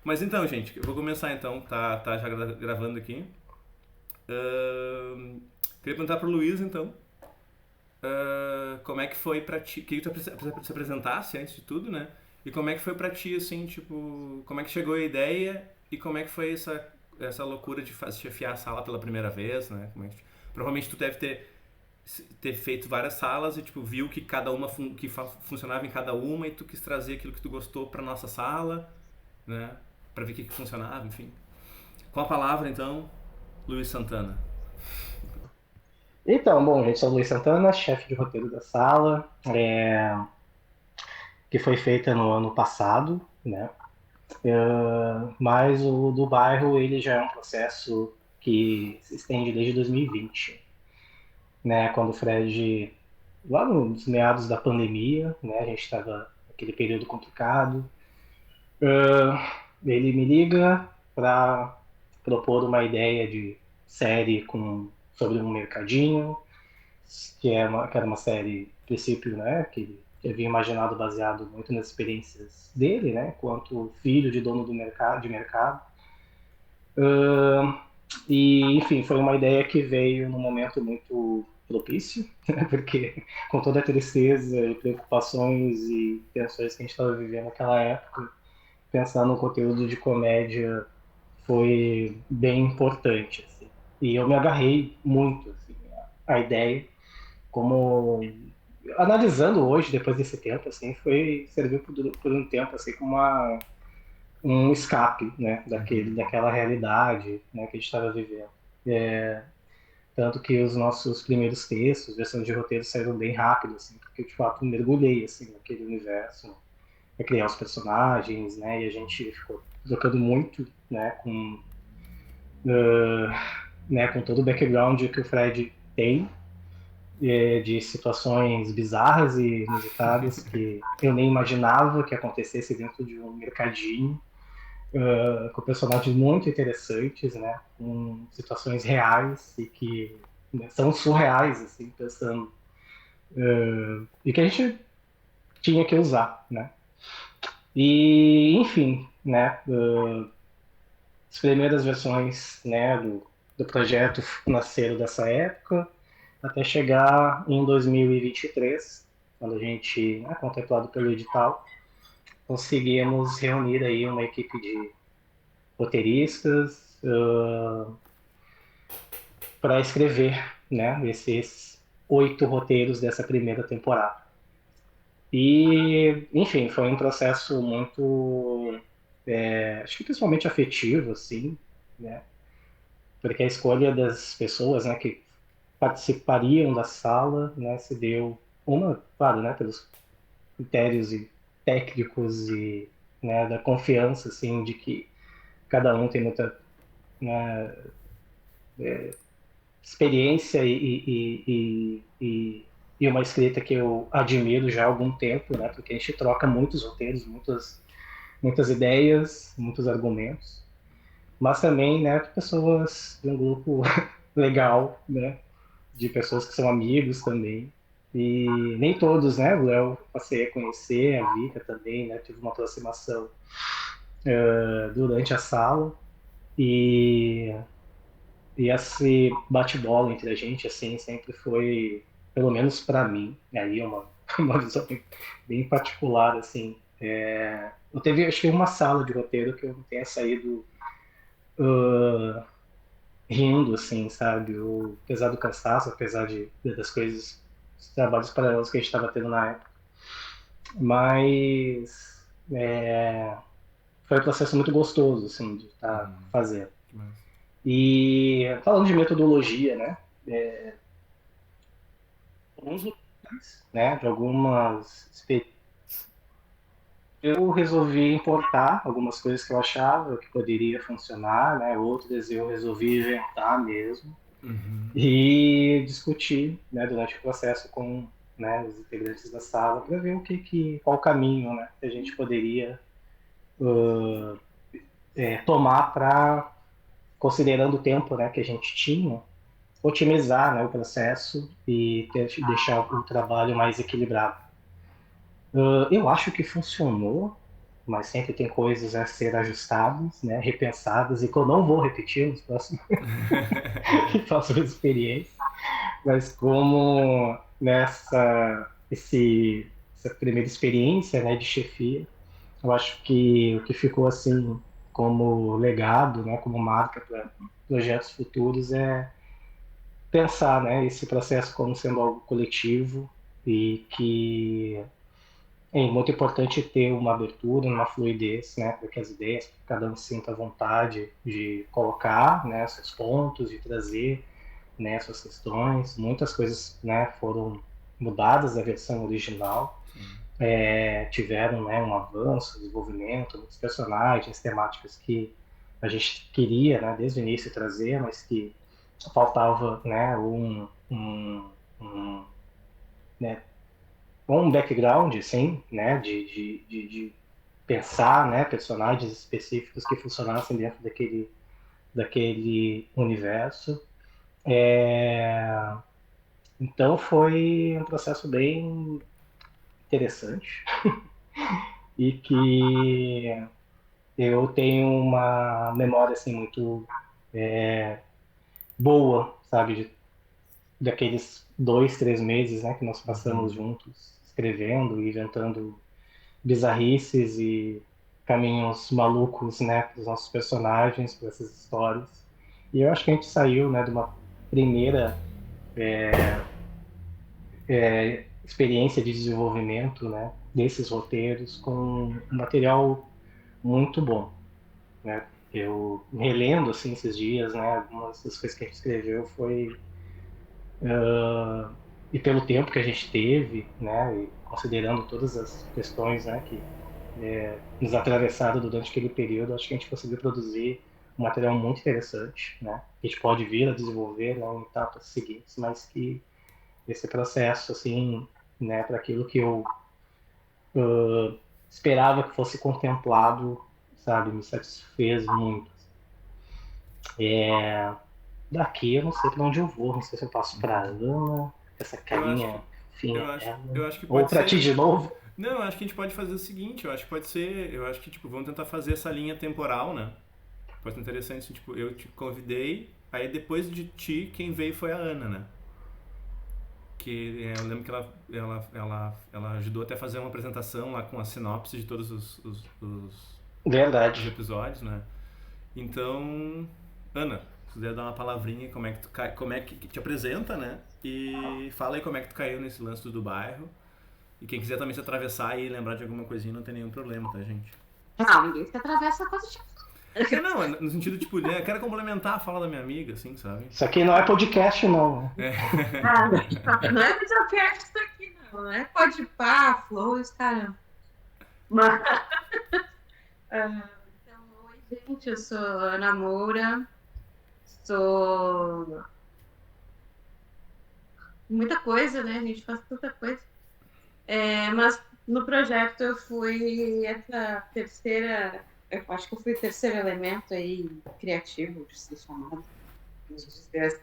Mas então, gente, eu vou começar então, tá já gravando aqui. Queria perguntar pro Luiz então, como é que foi pra ti, queria que tu se apresentasse antes de tudo, né? E como é que foi pra ti, assim, tipo, como é que chegou a ideia e como é que foi essa loucura de chefiar a sala pela primeira vez, né? Provavelmente tu deve ter feito várias salas e tipo viu que cada uma funcionava em cada uma e tu quis trazer aquilo que tu gostou para nossa sala, né? Para ver o que funcionava, enfim. Com a palavra então, Luiz Santana. Então, bom, gente, sou o Luiz Santana, chefe de roteiro da sala, que foi feita no ano passado, né? Mas o do bairro, ele já é um processo que se estende desde 2020, né? Quando o Fred, lá nos meados da pandemia, né? A gente estava naquele período complicado, ele me liga para propor uma ideia de série sobre um mercadinho, que era uma série, a princípio, né, que havia imaginado baseado muito nas experiências dele, né, enquanto filho de dono de mercado. E, enfim, foi uma ideia que veio num momento muito propício, né, porque com toda a tristeza e preocupações e tensões que a gente estava vivendo naquela época, pensar no conteúdo de comédia foi bem importante, assim. E eu me agarrei muito, assim, à ideia, como analisando hoje, depois desse tempo, assim, serviu por um tempo, assim, como um escape, né, daquela realidade, né, que a gente estava vivendo. É, tanto que os nossos primeiros textos, versões de roteiro, saíram bem rápido, assim, porque eu, de fato, mergulhei, assim, naquele universo, a criar os personagens, né, e a gente ficou trocando muito, né, com todo o background que o Fred tem, de situações bizarras e inusitadas que eu nem imaginava que acontecesse dentro de um mercadinho, com personagens muito interessantes, né, com situações reais e que, né, são surreais, assim, pensando, e que a gente tinha que usar, né. E, enfim, né, as primeiras versões, né, do projeto nasceram dessa época, até chegar em 2023, quando a gente, né, contemplado pelo edital, conseguimos reunir aí uma equipe de roteiristas para escrever, né, esses 8 roteiros dessa primeira temporada. E, enfim, foi um processo muito, acho que principalmente afetivo, assim, né, porque a escolha das pessoas, né, que participariam da sala, né, se deu claro, né, pelos critérios e técnicos e, né, da confiança, assim, de que cada um tem muita, né, experiência e uma escrita que eu admiro já há algum tempo, né, porque a gente troca muitos roteiros, muitas ideias, muitos argumentos, mas também, né, pessoas de um grupo legal, né, de pessoas que são amigos também. E nem todos, né? O Léo passei a conhecer, a Vika também, né? Tive uma aproximação durante a sala. E, e esse bate-bola entre a gente, assim, sempre foi, pelo menos para mim, aí uma visão bem particular, assim. Eu teve, acho que uma sala de roteiro que eu não tenha saído rindo, assim, sabe? Apesar do cansaço, apesar das coisas, dos trabalhos paralelos que a gente estava tendo na época. Mas foi um processo muito gostoso, assim, de estar fazendo. Que massa. E falando de metodologia, né? Alguns lugares, né? De algumas experiências, eu resolvi importar algumas coisas que eu achava que poderia funcionar, né? Outras eu resolvi inventar mesmo e discutir, né, durante o processo com, né, os integrantes da sala para ver qual o caminho, né, que a gente poderia tomar para, considerando o tempo, né, que a gente tinha, otimizar, né, o processo e deixar o trabalho mais equilibrado. Eu acho que funcionou, mas sempre tem coisas a ser ajustadas, né, repensadas, e que eu não vou repetir nos próximos, próximas experiências, mas como essa primeira experiência, né, de chefia, eu acho que o que ficou assim como legado, né, como marca para projetos futuros é pensar, né, esse processo como sendo algo coletivo e que é muito importante ter uma abertura, uma fluidez, né, para que as ideias, que cada um sinta vontade de colocar, né, seus pontos, de trazer, né, suas questões. Muitas coisas, né, foram mudadas da versão original, tiveram, né, um avanço, desenvolvimento, muitos personagens, temáticas que a gente queria, né, desde o início trazer, mas que faltava, né, um, né, um background, sim, né, de pensar, né, personagens específicos que funcionassem dentro daquele universo. É, então foi um processo bem interessante e que eu tenho uma memória assim muito boa, sabe, daqueles 2, 3 meses, né, que nós passamos Uhum. juntos escrevendo e inventando bizarrices e caminhos malucos, né, para os nossos personagens, para essas histórias. E eu acho que a gente saiu, né, de uma primeira experiência de desenvolvimento, né, desses roteiros com um material muito bom, né? Eu relendo assim esses dias, né, algumas das coisas que a gente escreveu foi e pelo tempo que a gente teve, né, e considerando todas as questões, né, que nos atravessaram durante aquele período, acho que a gente conseguiu produzir um material muito interessante, né, que a gente pode vir a desenvolver, né, em etapas seguintes, mas que esse processo, assim, né, para aquilo que eu esperava que fosse contemplado, sabe, me satisfez muito. É, daqui eu não sei para onde eu vou, não sei se eu passo para Ana, essa Eu acho carinha que fina eu acho, dela, eu acho que ou pode para ti ser. de novo. Não, eu acho que a gente pode fazer o seguinte, eu acho que pode ser, eu acho que tipo, vamos tentar fazer essa linha temporal, né? Pode ser interessante, assim, tipo, eu te convidei, aí depois de ti, quem veio foi a Ana, né? Que eu lembro que ela ajudou até a fazer uma apresentação lá com a sinopse de todos Verdade. os episódios, né? Então, Ana, se quiser dar uma palavrinha, como é que tu como é que te apresenta, né? E fala aí como é que tu caiu nesse lance do bairro. E quem quiser também se atravessar e lembrar de alguma coisinha, não tem nenhum problema, tá, gente? Não, ninguém se atravessa a coisa de. Não, no sentido, tipo, né, eu quero complementar a fala da minha amiga, assim, sabe? Isso aqui não é podcast, não. Ah, não é videocast isso aqui, não. É Podpah, Flows, caramba. Mas, então, oi, gente, eu sou Ana Moura, sou muita coisa, né? A gente faz tanta coisa. Mas no projeto eu fui essa terceira, eu acho que eu fui o terceiro elemento aí criativo, de ser chamado, vamos dizer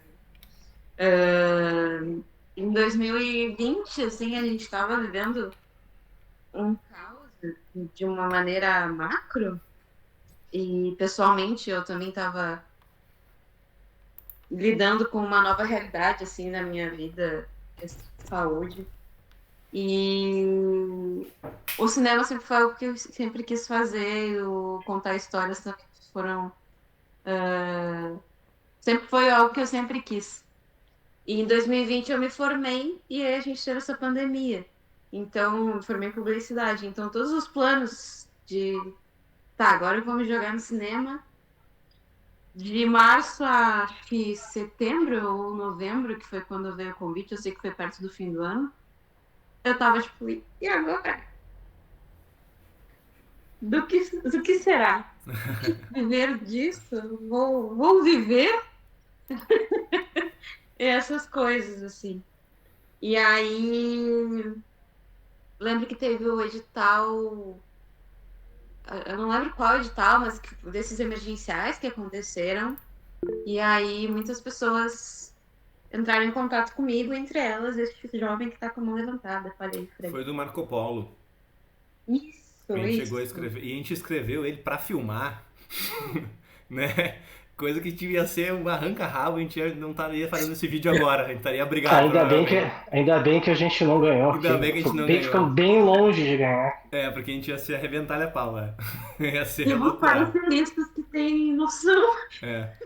assim. Em 2020, assim, a gente estava vivendo um caos de uma maneira macro, e pessoalmente eu também estava lidando com uma nova realidade, assim, na minha vida, questão de saúde. E o cinema sempre foi o que eu sempre quis fazer, o contar histórias também foram. Sempre foi algo que eu sempre quis. E em 2020 eu me formei e aí a gente teve essa pandemia. Então, eu me formei em publicidade. Então, todos os planos de. Tá, agora eu vou me jogar no cinema. De março a acho que setembro ou novembro, que foi quando veio o convite, eu sei que foi perto do fim do ano. Eu tava tipo, e agora? Do que será? Viver disso? Vou viver essas coisas, assim. E aí, lembro que teve o edital, eu não lembro qual edital, mas desses emergenciais que aconteceram. E aí, muitas pessoas entraram em contato comigo, entre elas esse jovem que tá com a mão levantada. Falei, Fred. Foi do Marco Polo. Isso. A gente Foi chegou a isso. escrever, e a gente escreveu ele pra filmar, né? Coisa que devia ser um arranca-rabo, a gente não estaria fazendo esse vídeo agora, a gente estaria brigado, Ainda bem que, provavelmente. ainda bem que a gente não ganhou, Ainda que bem que a gente não ficamos ganhou. bem longe de ganhar. É, porque a gente ia se arrebentar a pau, né? Ia ser Temos pais loucura. celistas que têm noção, É.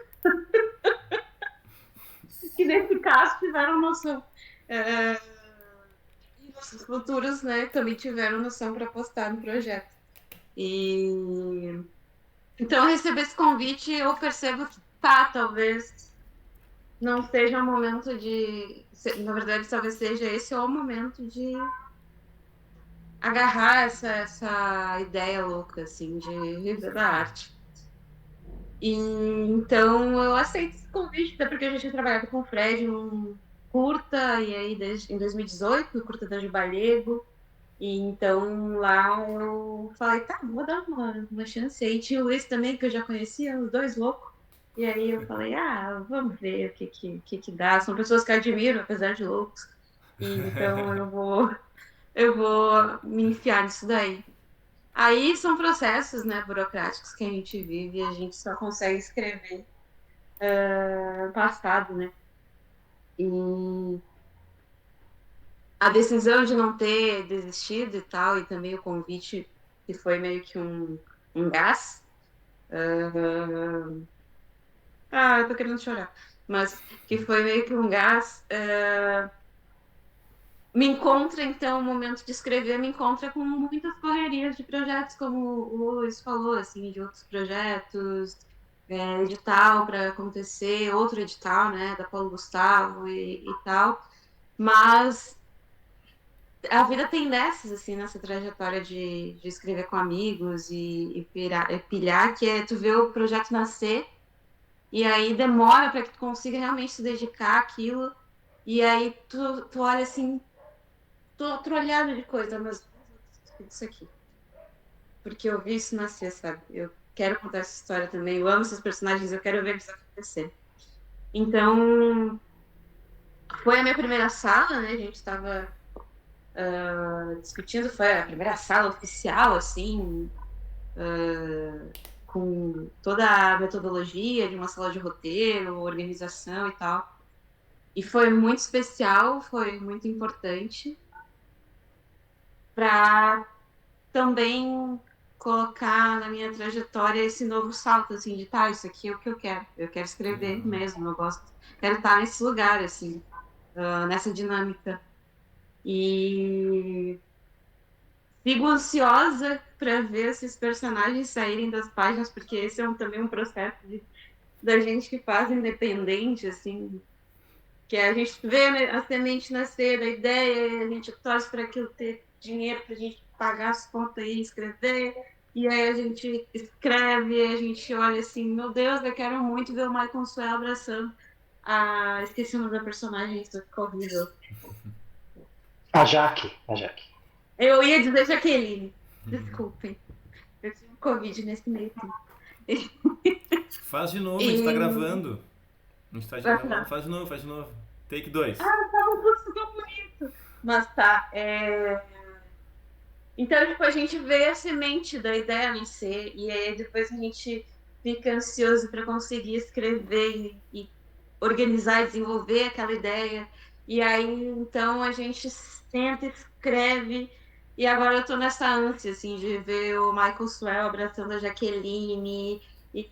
que nesse caso tiveram noção. É, e nossos futuros, né, também tiveram noção para apostar no projeto. E então, receber esse convite, eu percebo que talvez não seja o momento de. Na verdade, talvez seja esse o momento de agarrar essa ideia louca, assim, de viver da arte. E então eu aceito esse convite, até porque a gente tinha trabalhado com o Fred num curta, e aí em 2018, o curta da Jubalego. E então lá eu falei, tá, vou dar uma chance. Aí tinha o Luiz também, que eu já conhecia, os dois loucos. E aí eu falei, vamos ver o que dá. São pessoas que eu admiro, apesar de loucos. E então eu vou me enfiar nisso daí. Aí são processos, né, burocráticos que a gente vive e a gente só consegue escrever passado, né? E a decisão de não ter desistido e tal, e também o convite, que foi meio que um gás. Eu tô querendo chorar. Mas que foi meio que um gás. Me encontra, então, o momento de escrever, me encontra com muitas correrias de projetos, como o Luiz falou, assim, de outros projetos, edital para acontecer, outro edital, né, da Paulo Gustavo e tal. Mas a vida tem dessas, assim, nessa trajetória de escrever com amigos e pilhar, que é tu ver o projeto nascer, e aí demora para que tu consiga realmente se dedicar àquilo, e aí tu olha assim, tô trolhada de coisa, mas isso aqui. Porque eu vi isso nascer, sabe? Eu quero contar essa história também, eu amo esses personagens, eu quero ver isso acontecer. Então, foi a minha primeira sala, né? A gente estava discutindo, foi a primeira sala oficial, assim, com toda a metodologia de uma sala de roteiro, organização e tal. E foi muito especial, foi muito importante para também colocar na minha trajetória esse novo salto, assim, de isso aqui é o que eu quero escrever Legal. mesmo, eu gosto, quero estar nesse lugar, assim, nessa dinâmica. E fico ansiosa para ver esses personagens saírem das páginas, porque esse é também um processo da gente que faz independente, assim, que a gente vê a semente nascer, a ideia, a gente torce para aquilo ter dinheiro para a gente pagar as contas e escrever, e aí a gente escreve, a gente olha assim, meu Deus, eu quero muito ver o Michael Suell abraçando. Esqueci o nome da personagem, isso ficou horrível. A Jaque. Eu ia dizer Jaqueline, desculpem. Eu tive um Covid nesse meio tempo. Faz de novo, a gente tá E. gravando. A gente tá Vai gravando. lá. Faz de novo, faz de novo. Take 2. Tava muito bonito. Mas tá. Então, tipo, a gente vê a semente da ideia nascer, e aí depois a gente fica ansioso para conseguir escrever e organizar e desenvolver aquela ideia. E aí, então, a gente senta, escreve, e agora eu tô nessa ânsia, assim, de ver o Michael Swell abraçando a Jaqueline, e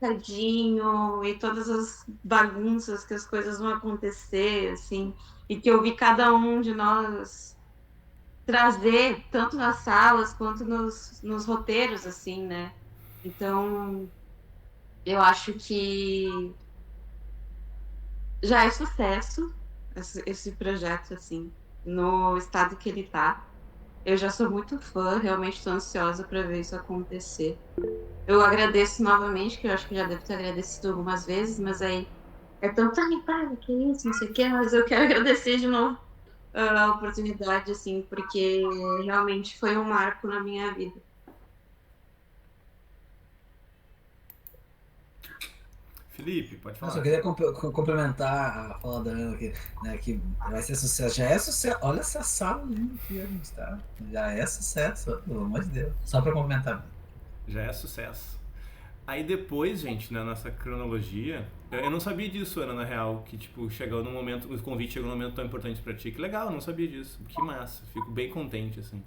tadinho, e todas as bagunças que as coisas vão acontecer, assim, e que eu vi cada um de nós trazer, tanto nas salas quanto nos roteiros, assim, né? Então, eu acho que já é sucesso esse projeto, assim, no estado que ele tá. Eu já sou muito fã, realmente estou ansiosa para ver isso acontecer. Eu agradeço novamente, que eu acho que já devo ter agradecido algumas vezes, mas aí é tão, para, que isso, não sei o quê, mas eu quero agradecer de novo a oportunidade, assim, porque realmente foi um marco na minha vida. Felipe, pode Eu só falar. queria complementar a fala da Ana, que vai ser sucesso. Já é sucesso. Olha essa sala linda que a gente tá. Já é sucesso, pelo amor de Deus. Só para complementar. Já é sucesso. Aí depois, gente, na nossa cronologia, eu não sabia disso, Ana, na real, que tipo, chegou num momento, o convite chegou num momento tão importante pra ti. Que legal, eu não sabia disso. Que massa. Fico bem contente, assim.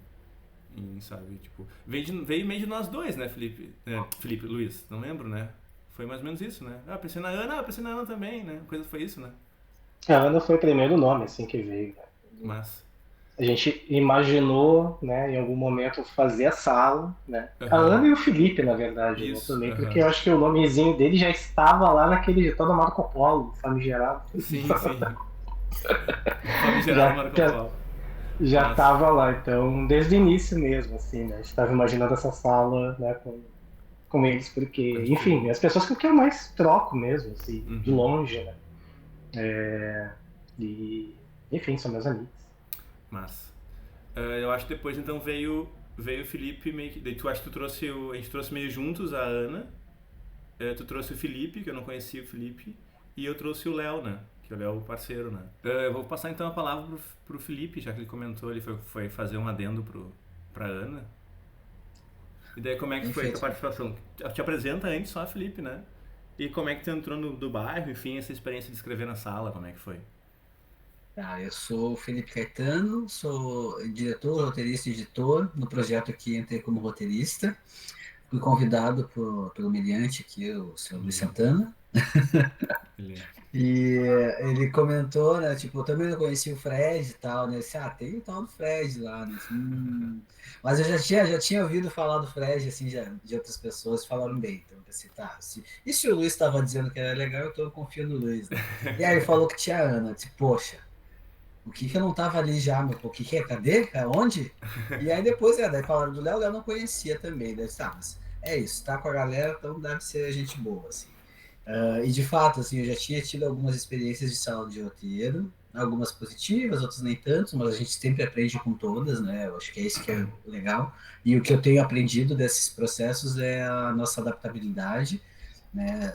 Sabe, tipo, veio meio de nós dois, né, Felipe? Felipe, Luiz, não lembro, né? Foi mais ou menos isso, né? Ah, pensei na Ana, pensei na Ana também, né? Coisa foi isso, né? A Ana foi o primeiro nome, assim, que veio, né? Mas. A gente imaginou, né, em algum momento fazer a sala, né? A Aham. Ana e o Felipe, na verdade, né, Isso, também, porque aham. eu acho que o nomezinho dele já estava lá naquele de todo Marco Polo, famigerado. Sim, sim. Famigerado Já, Marco já, Polo. já Mas. estava lá, então, desde o início mesmo, assim, né? A gente estava imaginando essa sala, né, com eles, porque, Pode crer. enfim, as pessoas com quem eu mais troco mesmo, assim, de Uhum. longe, né? E, enfim, são meus amigos. Mas. Eu acho que depois então veio o Felipe meio que. Daí tu acha que tu trouxe a gente trouxe meio juntos a Ana. Tu trouxe o Felipe, que eu não conhecia o Felipe. E eu trouxe o Léo, né? Que o Léo é o parceiro, né? Eu vou passar então a palavra pro Felipe, já que ele comentou, ele foi fazer um adendo pra Ana. E daí como é que foi a tua Perfeito. participação? Te apresenta antes só, Felipe, né? E como é que tu entrou do bairro, enfim, essa experiência de escrever na sala, como é que foi? Tá, eu sou o Felipe Caetano, sou diretor, roteirista e editor. No projeto aqui entrei como roteirista. Fui convidado pelo mediante aqui, o senhor Luiz Uhum. Santana. Ele... E ele comentou, né? Tipo, eu também não conhecia o Fred e tal, né? Eu disse, tem o tal do Fred lá, né? Mas eu já tinha ouvido falar do Fred, assim, de outras pessoas falaram bem. Então eu pensei, tá. E se o Luiz estava dizendo que era legal, eu confio no Luiz, né? E aí ele falou que tinha a Ana. Eu disse, poxa, o que eu não tava ali já, meu? O que é? Cadê? Aonde? E aí depois, daí falaram do Léo, o Léo não conhecia também. Daí eu disse, mas é isso, tá com a galera, então deve ser gente boa, assim. E de fato, assim, eu já tinha tido algumas experiências de sala de roteiro, algumas positivas, outras nem tanto, mas a gente sempre aprende com todas, né? Eu acho que é isso que é legal. E o que eu tenho aprendido desses processos é a nossa adaptabilidade, né?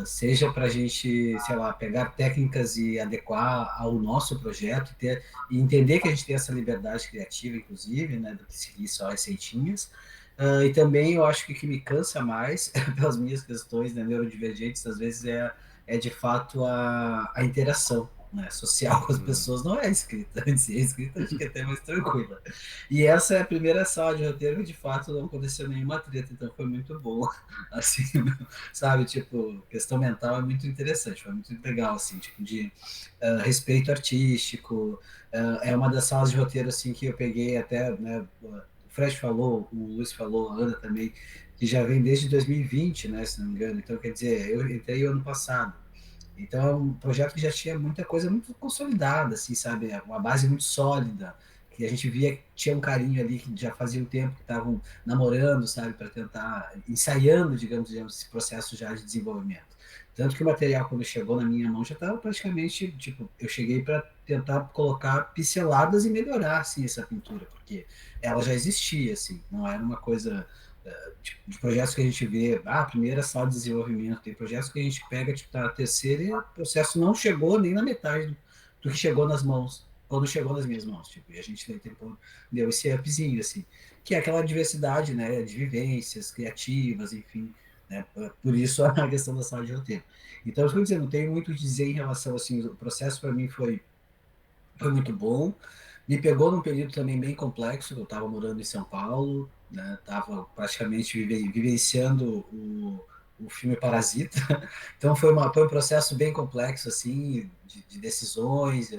Seja para a gente, sei lá, pegar técnicas e adequar ao nosso projeto, e entender que a gente tem essa liberdade criativa, inclusive, né? Do que seguir só as receitinhas. E também eu acho que o que me cansa mais, pelas minhas questões, né, neurodivergentes, às vezes é de fato a interação, né, social com as pessoas. Não é escrita, a escrita acho que é até mais tranquila. E essa é a primeira sala de roteiro que de fato não aconteceu nenhuma treta, então foi muito bom, assim, sabe, tipo, questão mental é muito interessante, foi muito legal, assim, tipo, de respeito artístico. É uma das salas de roteiro, assim, que eu peguei até, né, o Fred falou, o Luiz falou, a Ana também, que já vem desde 2020, né, se não me engano. Então, quer dizer, eu entrei ano passado. Então, é um projeto que já tinha muita coisa muito consolidada, assim, sabe? Uma base muito sólida, que a gente via que tinha um carinho ali, que já fazia um tempo que estavam namorando, sabe? Para tentar, ensaiando, digamos, esse processo já de desenvolvimento. Tanto que o material, quando chegou na minha mão, já estava praticamente, tipo, eu cheguei para tentar colocar pinceladas e melhorar, assim, essa pintura, porque ela já existia, assim, não era uma coisa de projetos que a gente vê, primeira sala de desenvolvimento, tem projetos que a gente pega, tipo, tá na terceira e o processo não chegou nem na metade do que chegou nas mãos, quando chegou nas minhas mãos, tipo, e a gente deu esse upzinho, assim, que é aquela diversidade, né, de vivências criativas, enfim, né, por isso a questão da sala de roteiro. Então, eu dizer, não tenho muito a dizer em relação, assim, o processo para mim foi muito bom. Me pegou num período também bem complexo, eu estava morando em São Paulo, né? Estava praticamente vivenciando o filme Parasita. Então foi um processo bem complexo, assim, de decisões.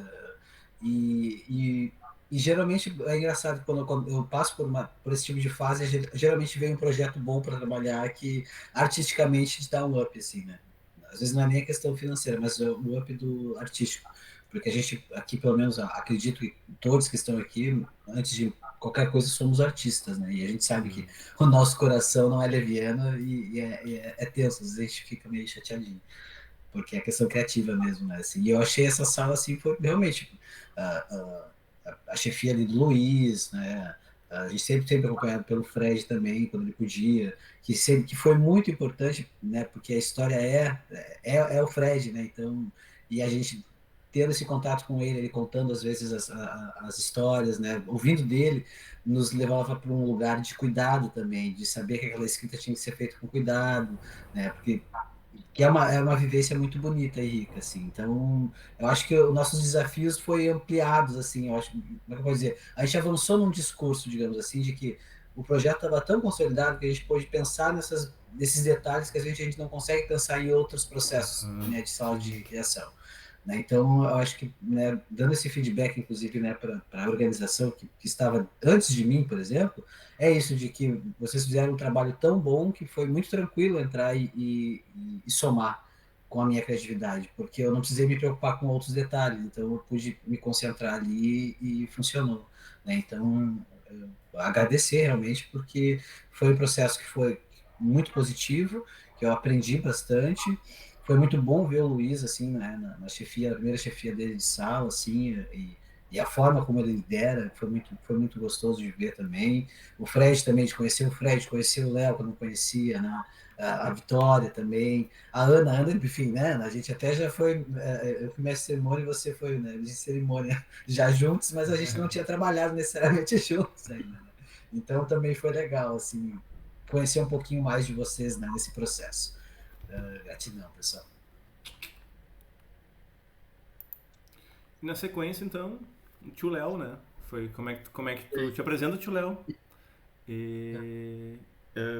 E, e geralmente é engraçado quando eu passo por esse tipo de fase, geralmente vem um projeto bom para trabalhar que artisticamente te dá um up, assim, né? Às vezes não é nem a questão financeira, mas o up do artístico. Porque a gente aqui, pelo menos, acredito que todos que estão aqui, antes de qualquer coisa, somos artistas, né? E a gente sabe que o nosso coração não é leviano e é tenso, às vezes a gente fica meio chateadinho, porque é questão criativa mesmo, né? Assim, e eu achei essa sala, assim, foi realmente a chefia ali do Luiz, né? A gente sempre acompanhado pelo Fred também, quando ele podia, que foi muito importante, né? Porque a história é o Fred, né? Então, e a gente tendo esse contato com ele contando às vezes as histórias, né? Ouvindo dele, nos levava para um lugar de cuidado também, de saber que aquela escrita tinha que ser feita com cuidado, né? Porque que é uma vivência muito bonita e rica, assim. Então, eu acho que os nossos desafios foram ampliados, assim, eu acho, como é que eu posso dizer? A gente avançou num discurso, digamos assim, de que o projeto estava tão consolidado que a gente pôde pensar nesses detalhes que a gente não consegue pensar em outros processos, né, de sala de criação. Né? Então, eu acho que, né, dando esse feedback, inclusive, né, para a organização que estava antes de mim, por exemplo, é isso de que vocês fizeram um trabalho tão bom que foi muito tranquilo entrar e somar com a minha criatividade, porque eu não precisei me preocupar com outros detalhes, então eu pude me concentrar ali e funcionou. Né? Então, agradecer realmente, porque foi um processo que foi muito positivo, que eu aprendi bastante. Foi muito bom ver o Luiz assim, né, na chefia, a primeira chefia dele de sala, assim, e a forma como ele lidera foi muito gostoso de ver também. O Fred também, de conhecer o Fred, conhecer o Léo, que eu não conhecia, né? A Vitória também, a Ana, enfim, né? A gente até já foi, eu fui mestre de cerimônia e você foi, né, de cerimônia já juntos, mas a gente não tinha trabalhado necessariamente juntos ainda, né? Então também foi legal, assim, conhecer um pouquinho mais de vocês, né, nesse processo. Gratidão, pessoal. E na sequência, então, o tio Léo, né? Foi como é que tu te apresenta o tio Léo? E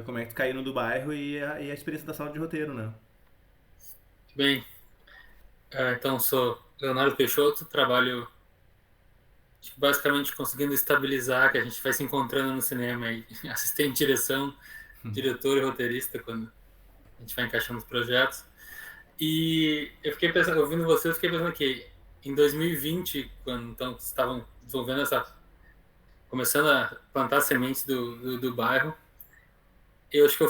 como é que tu caiu no do bairro e a experiência da sala de roteiro, né? Bem, então sou Leonardo Peixoto, trabalho basicamente conseguindo estabilizar, que a gente vai se encontrando no cinema aí, assistente de direção, diretor e roteirista, quando a gente vai encaixando os projetos. E eu fiquei pensando, ouvindo vocês, eu fiquei pensando que em 2020, quando então, estavam desenvolvendo começando a plantar sementes do bairro, eu acho que eu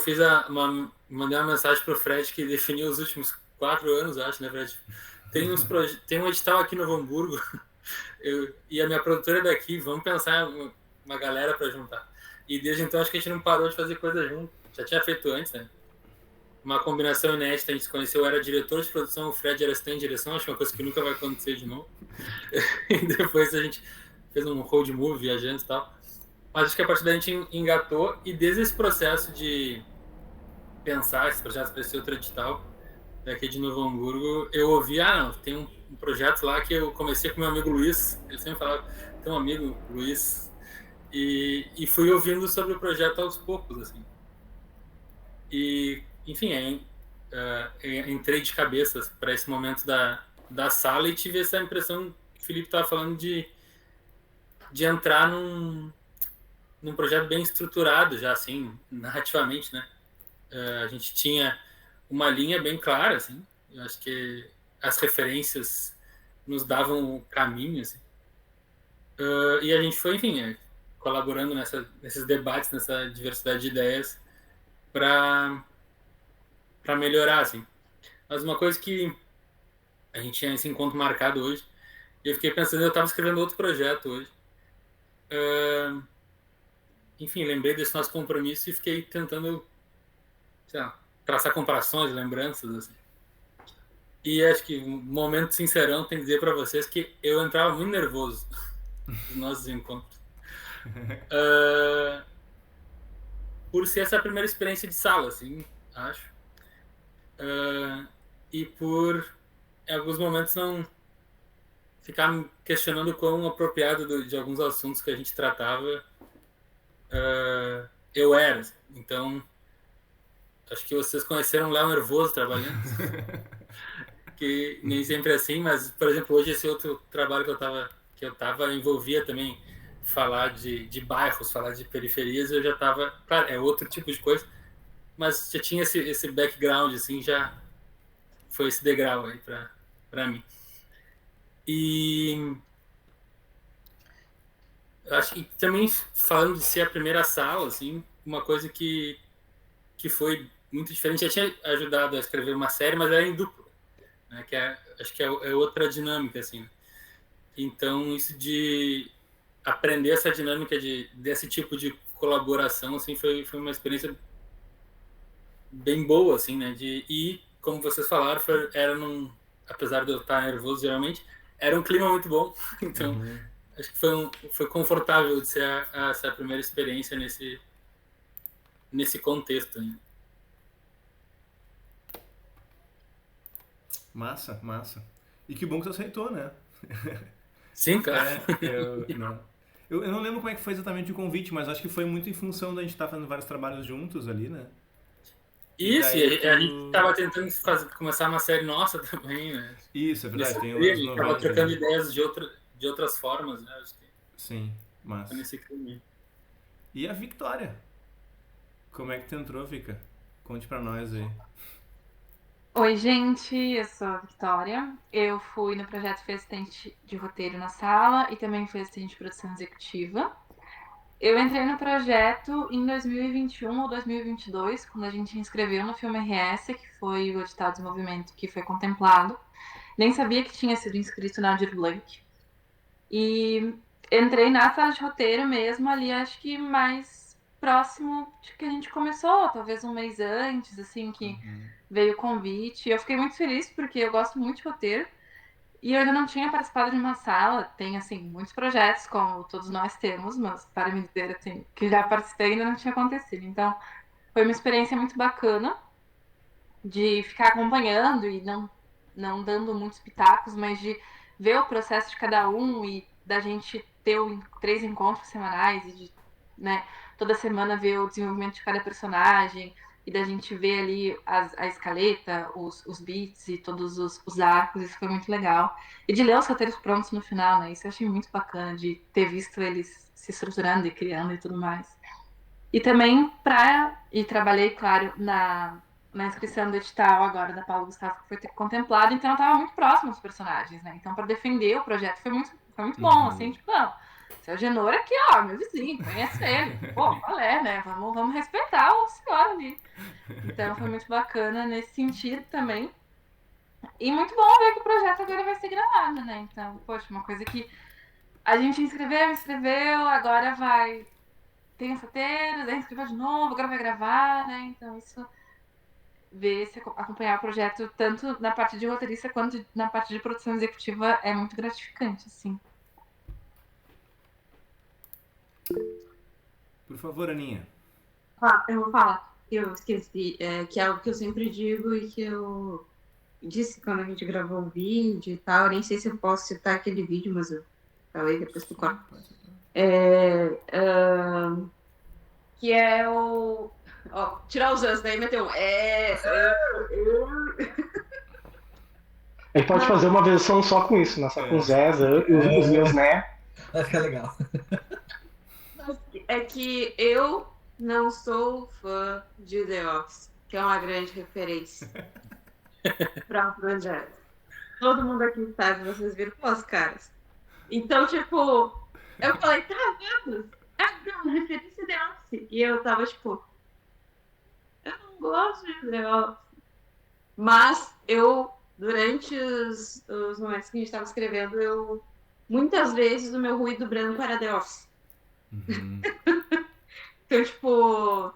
mandei uma mensagem pro Fred que definiu os últimos 4 anos, acho, né, Fred? Tem um edital aqui no Novo Hamburgo, e a minha produtora é daqui, vamos pensar uma galera para juntar. E desde então acho que a gente não parou de fazer coisa junto, já tinha feito antes, né? Uma combinação inédita, a gente se conheceu, eu era diretor de produção, o Fred era assistente de direção, acho que é uma coisa que nunca vai acontecer de novo. E depois a gente fez um road movie viajando e tal. Mas acho que a partir daí a gente engatou, e desde esse processo de pensar esse projeto para esse outro edital, daqui de Novo Hamburgo, eu ouvi, não, tem um projeto lá que eu comecei com meu amigo Luiz, ele sempre falava, tem um amigo, Luiz, e fui ouvindo sobre o projeto aos poucos, assim. E, enfim, entrei de cabeça para esse momento da sala e tive essa impressão que o Felipe estava falando de entrar num projeto bem estruturado já, assim, narrativamente, né? A gente tinha uma linha bem clara, assim. Eu acho que as referências nos davam o caminho, assim. E a gente foi, enfim, colaborando nesses debates, nessa diversidade de ideias para melhorar, assim. Mas uma coisa que a gente tinha esse encontro marcado hoje, e eu fiquei pensando, eu estava escrevendo outro projeto hoje. Enfim, lembrei desse nosso compromisso e fiquei tentando, sei lá, traçar comparações, lembranças, assim. E acho que um momento sincerão tem que dizer para vocês que eu entrava muito nervoso nos nossos encontros. Por ser essa primeira experiência de sala, assim, acho. E por, em alguns momentos, não ficar me questionando quão apropriado de alguns assuntos que a gente tratava eu era. Então, acho que vocês conheceram o Léo nervoso trabalhando. Que nem sempre é assim, mas, por exemplo, hoje esse outro trabalho que eu tava envolvia também falar de bairros, falar de periferias, eu já estava, claro, é outro tipo de coisa, mas já tinha esse background, assim, já foi esse degrau aí para mim. E acho que também, falando de ser a primeira sala, assim, uma coisa que foi muito diferente, já tinha ajudado a escrever uma série, mas era em dupla, né, acho que é outra dinâmica, assim. Então, isso de aprender essa dinâmica desse tipo de colaboração, assim, foi uma experiência bem boa, assim, né? E, como vocês falaram, apesar de eu estar nervoso, geralmente, era um clima muito bom. Então, acho que foi confortável de ser essa primeira experiência nesse contexto, né? Massa, massa. E que bom que você aceitou, né? Sim, cara. Eu não lembro como é que foi exatamente o convite, mas acho que foi muito em função da gente estar fazendo vários trabalhos juntos ali, né? Isso, e a gente tava tentando começar uma série nossa também, né? Isso, é verdade. Tem uns a gente tava trocando né? ideias de outras formas, né? Acho que sim, massa. nesse caminho. E a Victoria? Como é que tu entrou, Vika? Conte pra nós aí. Oi, gente, eu sou a Victoria. Eu fui no projeto Fui assistente de roteiro na sala e também fui assistente de produção executiva. Eu entrei no projeto em 2021 ou 2022, quando a gente inscreveu no Filme RS, que foi o edital de desenvolvimento que foi contemplado. Nem sabia que tinha sido inscrito na Aldir Blanc. E entrei na sala de roteiro mesmo, ali acho que mais próximo de que a gente começou, talvez um mês antes, assim, que veio o convite. Eu fiquei muito feliz porque eu gosto muito de roteiro. E eu ainda não tinha participado de uma sala. Tem, assim, muitos projetos, como todos nós temos, mas para me dizer, assim, que já participei ainda não tinha acontecido. Então, foi uma experiência muito bacana de ficar acompanhando e não dando muitos pitacos, mas de ver o processo de cada um e da gente ter 3 encontros semanais e de, né, toda semana ver o desenvolvimento de cada personagem e da gente ver ali a escaleta, os beats e todos os arcos. Isso foi muito legal. E de ler os roteiros prontos no final, né? Isso eu achei muito bacana, de ter visto eles se estruturando e criando e tudo mais. E também e trabalhei, claro, na inscrição do edital agora da Paulo Gustavo, que foi contemplado, então eu estava muito próximo dos personagens, né? Então, para defender o projeto foi muito bom, assim, tipo, não, seu Genor aqui, ó, meu vizinho, conhece ele. Pô, qual é, né? Vamos respeitar o senhor ali. Então, foi muito bacana nesse sentido também. E muito bom ver que o projeto agora vai ser gravado, né? Então, poxa, uma coisa que a gente escreveu, agora vai... Tem os roteiros, daí escreveu de novo, agora vai gravar, né? Então, isso... acompanhar o projeto tanto na parte de roteirista quanto na parte de produção executiva é muito gratificante, assim. Por favor, Aninha. Eu vou falar. Eu esqueci, que é algo que eu sempre digo e que eu disse quando a gente gravou o vídeo e tal. Eu nem sei se eu posso citar aquele vídeo, mas eu falei depois do corpo. Que é o... Ó, tirar os anos, daí meteu um... A gente pode fazer uma versão só com isso, né? Só com Zés, os meus, né? Vai ficar legal. É que eu não sou fã de The Office, que é uma grande referência para o projeto. Todo mundo aqui sabe, vocês viram com as caras. Então, tipo, eu falei, tá vendo? É uma referência de The Office. E eu tava, tipo, eu não gosto de The Office. Mas eu, durante os momentos que a gente tava escrevendo, muitas vezes o meu ruído branco era The Office. Então, tipo,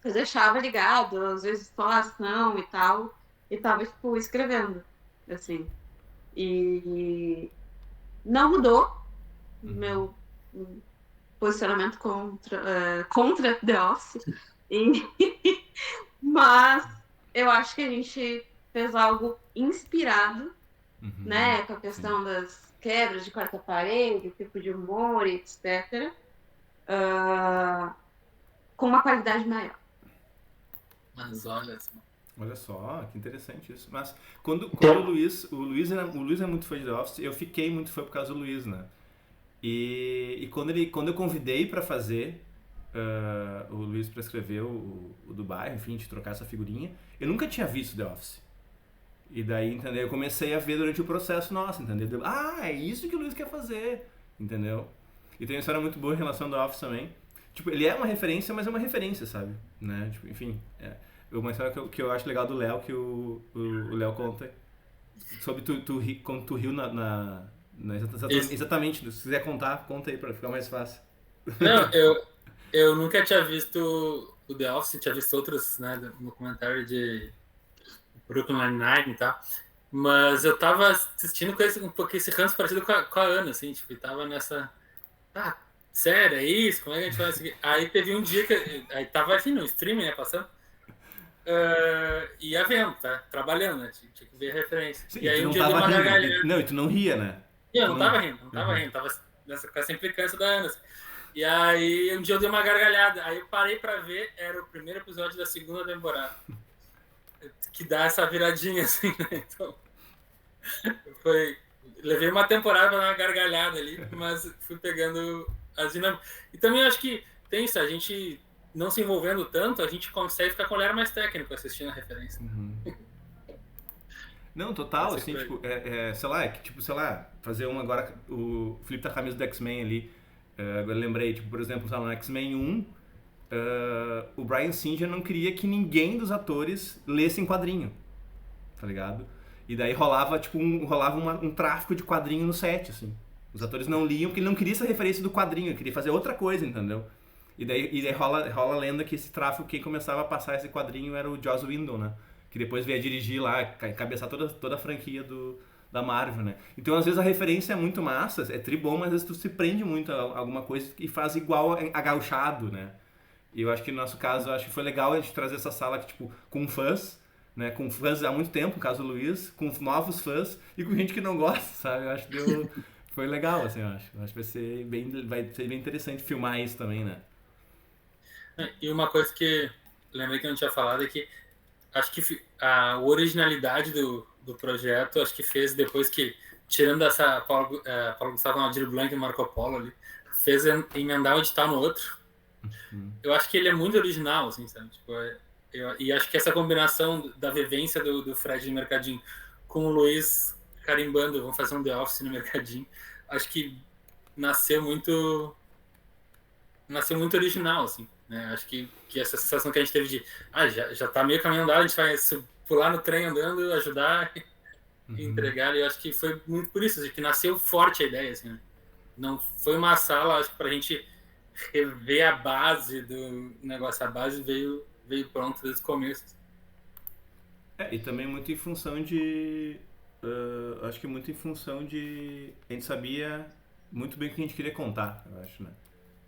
eu deixava ligado, às vezes falação e tal, e tava, tipo, escrevendo, assim. E não mudou meu posicionamento contra The Office, mas eu acho que a gente fez algo inspirado, né, com a questão das quebras de quarta parede, tipo de humor, etc., com uma qualidade maior. Mas olha só. Olha só, que interessante isso. Mas quando o Luiz é muito fã de The Office, eu fiquei muito fã por causa do Luiz, né? E quando eu convidei pra fazer o Luiz pra escrever o do bairro, enfim, de trocar essa figurinha, eu nunca tinha visto The Office. E daí, entendeu? Eu comecei a ver durante o processo, nossa, entendeu? Ah, é isso que o Luiz quer fazer, entendeu? E tem uma história muito boa em relação ao The Office também. Tipo, ele é uma referência, mas é uma referência, sabe? Né? Tipo, enfim, uma história que eu acho legal do Léo, que o Léo conta sobre quando tu riu Não, Isso. exatamente, se quiser contar, conta aí pra ficar mais fácil. Não, eu nunca tinha visto o The Office, tinha visto outros, né, documentário de Brooklyn Nine-Nine e tal, mas eu tava assistindo com um pouquinho esse ranço parecido com a Ana, assim, tipo, e tava nessa... Ah, sério, é isso? Como é que a gente faz isso aqui? Aí teve um dia que... Aí tava, assim, no streaming, né, passando, ia vendo, tá? Trabalhando, né? Tinha que ver a referência. Sim, E aí tu um não dia eu dei tava uma rindo. gargalhada. Não, e tu não ria, né? E eu Tu não tava rindo, tava com essa implicância da Ana. Assim. E aí um dia eu dei uma gargalhada. Aí eu parei pra ver, era o primeiro episódio da segunda temporada. Que dá essa viradinha, assim, né? Então, levei uma temporada pra dar uma gargalhada ali, mas fui pegando as dinâmicas. E também acho que tem isso, a gente não se envolvendo tanto, a gente consegue ficar com o olhar mais técnico assistindo a referência. Não, total, assim, tipo, sei lá, sei lá, fazer agora, o Felipe tá com a camisa do X-Men ali, agora eu lembrei, tipo, por exemplo, no X-Men 1, o Bryan Singer não queria que ninguém dos atores lessem quadrinho, tá ligado? E daí rolava, tipo, um tráfico de quadrinho no set, assim. Os atores não liam porque ele não queria essa referência do quadrinho, ele queria fazer outra coisa, entendeu? E daí rola a lenda que esse tráfico, quem começava a passar esse quadrinho era o Joss Whedon, né? Que depois veio a dirigir lá, cabeçar toda a franquia da Marvel, né? Então, às vezes, a referência é muito massa, é tribom, mas às vezes tu se prende muito a alguma coisa e faz igual a gauchado, né? E eu acho que no nosso caso, eu acho que foi legal a gente trazer essa sala que, tipo, com fãs, né? Com fãs há muito tempo, no caso do Luiz, com novos fãs e com gente que não gosta, sabe? Eu acho que foi legal, assim, eu acho. Eu acho que vai ser bem interessante filmar isso também, né? E uma coisa que lembrei que eu não tinha falado é que acho que a originalidade do projeto, acho que fez depois que, tirando essa Paulo Gustavo, Aldir Blanc e Marco Polo ali, fez emendar um edital no outro. Eu acho que ele é muito original, assim, sabe? Tipo, e acho que essa combinação da vivência do Fred no Mercadinho com o Luiz carimbando, vamos fazer um The Office no Mercadinho, acho que nasceu muito original, assim, né? Acho que essa sensação que a gente teve de já tá meio caminho andado, a gente vai pular no trem andando, ajudar e entregar, e eu acho que foi muito por isso, assim, que nasceu forte a ideia, assim, né? Não foi uma sala, acho que pra gente rever a base do negócio, a base veio pronta desde o começo. E também muito em função de... acho que muito em função de... A gente sabia muito bem o que a gente queria contar, eu acho, né?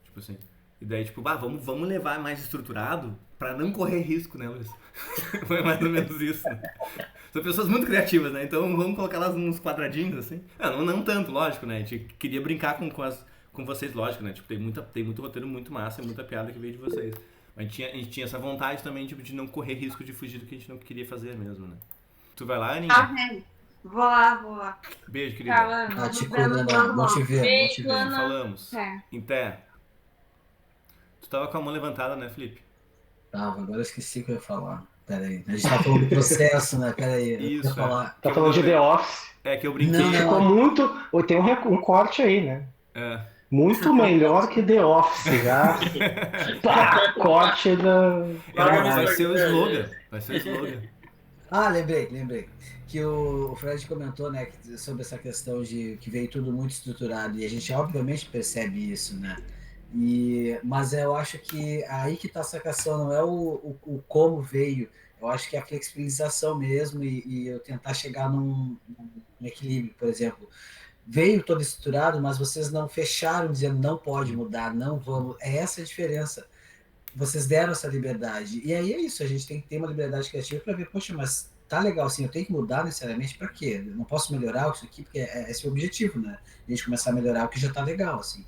Tipo assim... E daí, tipo, vamos levar mais estruturado pra não correr risco, né, Luiz? Foi mais ou menos isso. São pessoas muito criativas, né? Então vamos colocar elas nos quadradinhos, assim. Não tanto, lógico, né? A gente queria brincar com vocês, lógico, né? Tipo, tem muito roteiro muito massa e muita piada que veio de vocês. Mas a gente tinha essa vontade também, tipo, de não correr risco de fugir do que a gente não queria fazer mesmo, né? Tu vai lá, Aninha? Tá vendo? Vou lá. Beijo, querida. Tá, Te cuida, não te ver. Falamos. Em pé. Tu tava com a mão levantada, né, Felipe? Tava, agora eu esqueci o que eu ia falar. Pera aí. A gente tá falando do processo, né? Pera aí. Isso, Tá falando de The Office. Que eu brinquei. Ficou muito... Tem um corte aí, né? Muito melhor que The Office, já. Corte da... Vai ser o slogan. Lembrei. Que o Fred comentou, né, sobre essa questão de que veio tudo muito estruturado. E a gente obviamente percebe isso, né? Mas eu acho que aí que está a sacação, não é o como veio, eu acho que é a flexibilização mesmo e eu tentar chegar num equilíbrio, por exemplo. Veio todo estruturado, mas vocês não fecharam dizendo não pode mudar, não vamos. É essa a diferença. Vocês deram essa liberdade. E aí é isso, a gente tem que ter uma liberdade criativa para ver, poxa, mas tá legal, assim, eu tenho que mudar necessariamente para quê? Eu não posso melhorar isso aqui, porque esse é o objetivo, né? A gente começar a melhorar o que já tá legal, assim.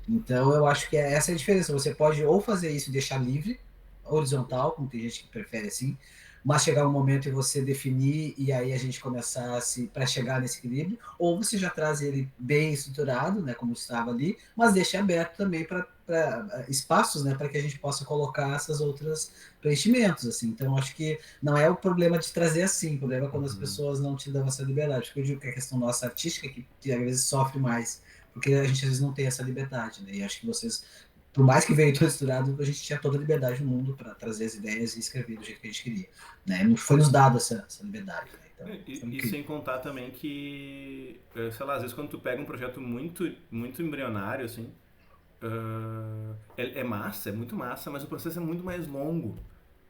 Então, eu acho que essa é a diferença. Você pode ou fazer isso e deixar livre, horizontal, como tem gente que prefere assim, mas chegar um momento e você definir e aí a gente começar para chegar nesse equilíbrio, ou você já traz ele bem estruturado, né, como estava ali, mas deixa aberto também para espaços, né, para que a gente possa colocar essas outras preenchimentos, assim. Então, acho que não é o problema de trazer assim, o problema é quando as pessoas não te dão essa liberdade, porque eu digo que a questão nossa artística que às vezes sofre mais, porque a gente às vezes não tem essa liberdade, né? E acho que vocês, por mais que veio todo estruturado, a gente tinha toda a liberdade no mundo para trazer as ideias e escrever do jeito que a gente queria, né? Não foi nos dado essa liberdade, né? Então, E sem contar também que, sei lá, às vezes quando tu pega um projeto muito, muito embrionário, assim, é massa, é muito massa, mas o processo é muito mais longo,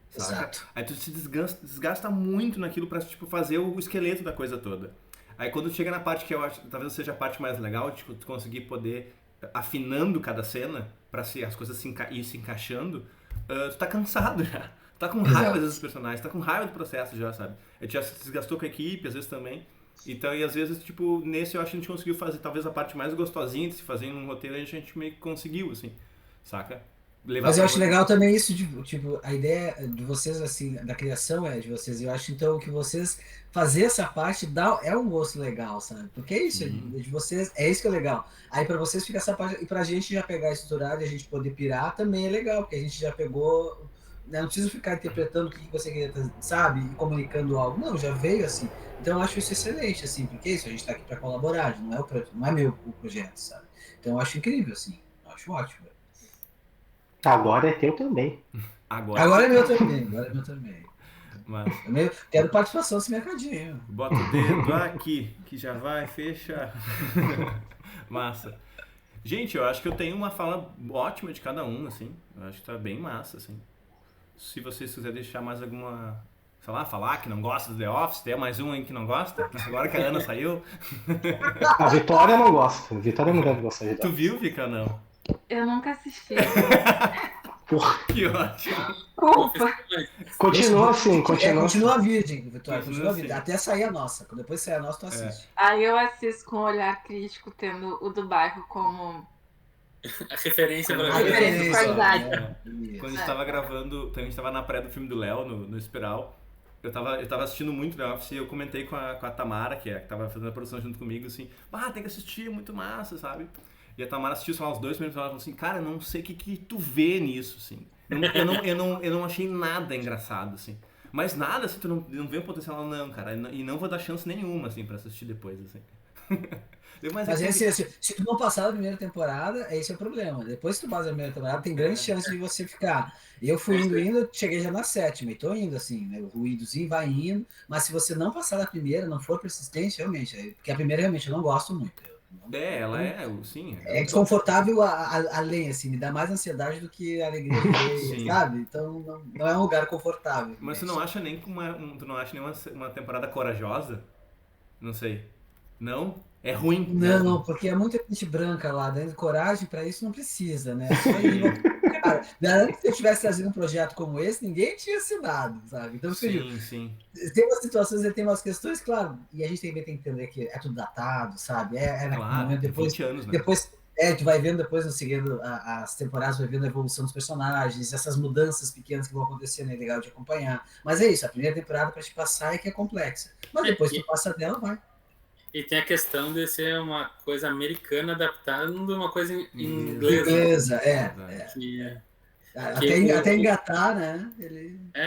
saca? exato. Aí tu se desgasta muito naquilo pra, tipo, fazer o esqueleto da coisa toda. Aí quando chega na parte que eu acho, talvez seja a parte mais legal, tipo, tu conseguir poder afinando cada cena pra as coisas ir se encaixando, tu tá cansado já. Tu tá com raiva Exato. desses personagens, tá com raiva do processo já, sabe? A gente já se desgastou com a equipe, às vezes também. Então, e às vezes, tipo, nesse eu acho que a gente conseguiu fazer talvez a parte mais gostosinha de se fazer em um roteiro, a gente meio que conseguiu, assim, saca? Levar Mas eu pra acho legal também isso, de, tipo, a ideia de vocês, assim, da criação é de vocês. Eu acho, então, que vocês fazer essa parte é um gosto legal, sabe? Porque é isso, Sim. de vocês, é isso que é legal. Aí pra vocês fica essa parte, e pra gente já pegar estruturado e a gente poder pirar também é legal, porque a gente já pegou, né, não precisa ficar interpretando o que você queria, sabe? E comunicando algo. Não, já veio assim. Então eu acho isso excelente, assim, porque é isso, a gente tá aqui pra colaborar, não é meu o projeto, sabe? Então eu acho incrível, assim, eu acho ótimo. Agora é teu também. Agora é meu também, agora é meu também. Mas Quero participação nesse mercadinho. bota o dedo aqui, que já vai fechar. Massa. Gente, eu acho que eu tenho uma fala ótima de cada um, assim. Eu acho que tá bem massa, assim. Se vocês quiserem deixar mais alguma, sei lá, falar que não gosta do The Office, tem mais um aí que não gosta, agora que a Ana saiu. A Vitória não gosta. A Vitória não deve gostar de Tu dar. viu, Vika, não? Eu nunca assisti. Que ótimo. Culpa. Continua assim, continua assim. Continua virgem, Vitória, continua assim. virgem. Até sair a nossa. Depois sair a nossa, tu assiste. Aí eu assisto com um olhar crítico, tendo o do bairro como A referência pra A ver. referência de qualidade. né? Quando a gente tava gravando, a gente tava na pré do filme do Léo, no Espiral, eu tava assistindo muito The Office e eu comentei com a Tamara, que tava fazendo a produção junto comigo, assim, tem que assistir, é muito massa, sabe? E a Tamara assistiu, sei lá, uns 2 minutos e ela falou assim, cara, não sei o que tu vê nisso, assim. Eu não achei nada engraçado, assim. Mas nada, assim, tu não vê o potencial, não, cara. E não vou dar chance nenhuma, assim, pra assistir depois, assim. Mas assim, se tu não passar da primeira temporada, esse é o problema. Depois que tu passa da primeira temporada, tem grande chance de você ficar. Eu fui indo, cheguei já na 7ª, e tô indo, assim, né? O ruídozinho vai indo, mas se você não passar da primeira, não for persistente, realmente, porque a primeira realmente eu não gosto muito. Ela é, sim. É desconfortável além, assim, me dá mais ansiedade do que alegria de ver, sabe? Então não é um lugar confortável. Mas você não acha nem tu não acha nenhuma uma temporada corajosa? Não sei. Não? É ruim? Não, porque é muita gente branca lá, dando coragem pra isso não precisa, né? Só ir, cara, garanto que se eu tivesse trazido um projeto como esse, ninguém tinha assinado, sabe? Então, sim. Tem umas situações e tem umas questões, claro, e a gente também tem que entender que é tudo datado, sabe? Claro, momento depois, 20 anos, né? depois tu vai vendo depois, no seguindo as temporadas, vai vendo a evolução dos personagens, essas mudanças pequenas que vão acontecendo, é legal de acompanhar. Mas é isso, a primeira temporada pra te passar é que é complexa. Mas depois tu passa dela, vai. E tem a questão de ser uma coisa americana adaptada numa coisa inglesa. Até engatar, né?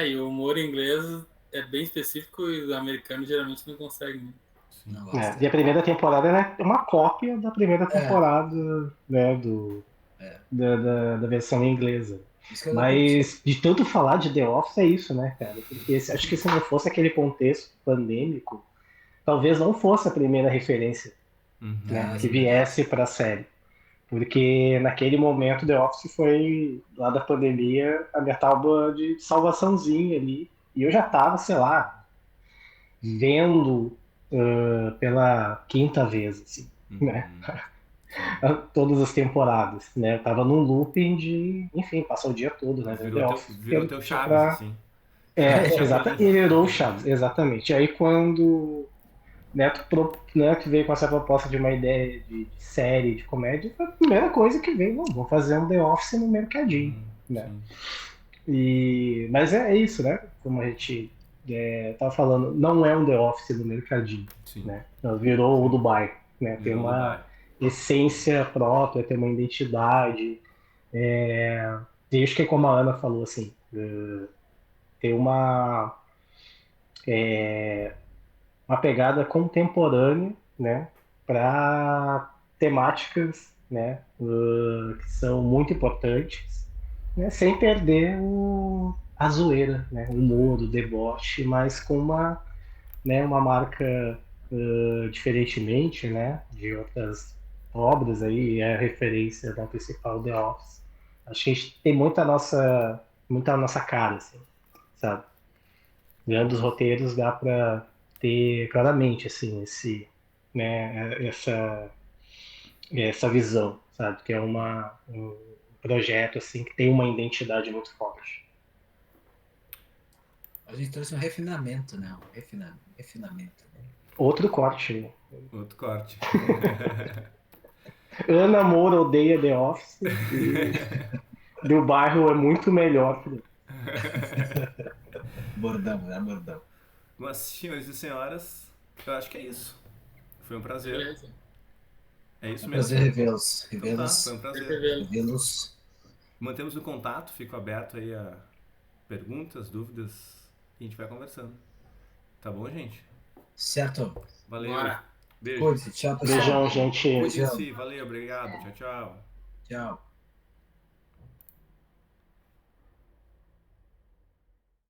E o humor inglês é bem específico e o americano geralmente não consegue. Né? E a primeira temporada é uma cópia da primeira temporada, né, da versão inglesa. Mas de tanto falar de The Office é isso, né, cara? Porque acho que se não fosse aquele contexto pandêmico, talvez não fosse a primeira referência né, que viesse para a série. Porque naquele momento The Office foi, lá da pandemia, a minha tábua de salvaçãozinha ali. E eu já tava, sei lá, vendo pela 5ª vez, assim, né? Todas as temporadas, né? Eu tava num looping de, enfim, passar o dia todo, né? Virou teu Chaves, assim. Exatamente, virou o Chaves, exatamente. E aí quando Neto veio com essa proposta de uma ideia de série, de comédia, foi a primeira coisa que veio, vamos fazer um The Office no mercadinho, né? Mas é isso, né? Como a gente tava falando, não é um The Office no mercadinho, né? Virou o Dubai, né? Tem uma essência própria, tem uma identidade. Desde que, como a Ana falou, assim, tem uma pegada contemporânea, né, para temáticas, né, que são muito importantes, né, sem perder a zoeira, né, o humor, o deboche, mas com uma né, uma marca diferentemente, né, de outras obras aí, é a referência da principal The Office. Acho que a gente tem muita a nossa cara, assim, sabe? Vendo os roteiros dá para ter claramente, assim, essa visão, sabe? Que é um projeto, assim, que tem uma identidade muito forte. A gente trouxe um refinamento, né? Refinamento. Outro corte. Outro corte. Ana Moura odeia The Office e do bairro é muito melhor. Bordão, né? Bordão. Mas, senhores e senhoras, eu acho que é isso. Foi um prazer. Beleza. É isso É um mesmo? prazer revê-los. Então tá, foi um prazer. Revê-los. Mantemos o contato, fico aberto aí a perguntas, dúvidas e a gente vai conversando. Tá bom, gente? Certo. Valeu. Bora. Beijo. Cuide-se. Tchau, pessoal. Beijão, gente. Cuide-se. Valeu, obrigado. Tchau, tchau. Tchau.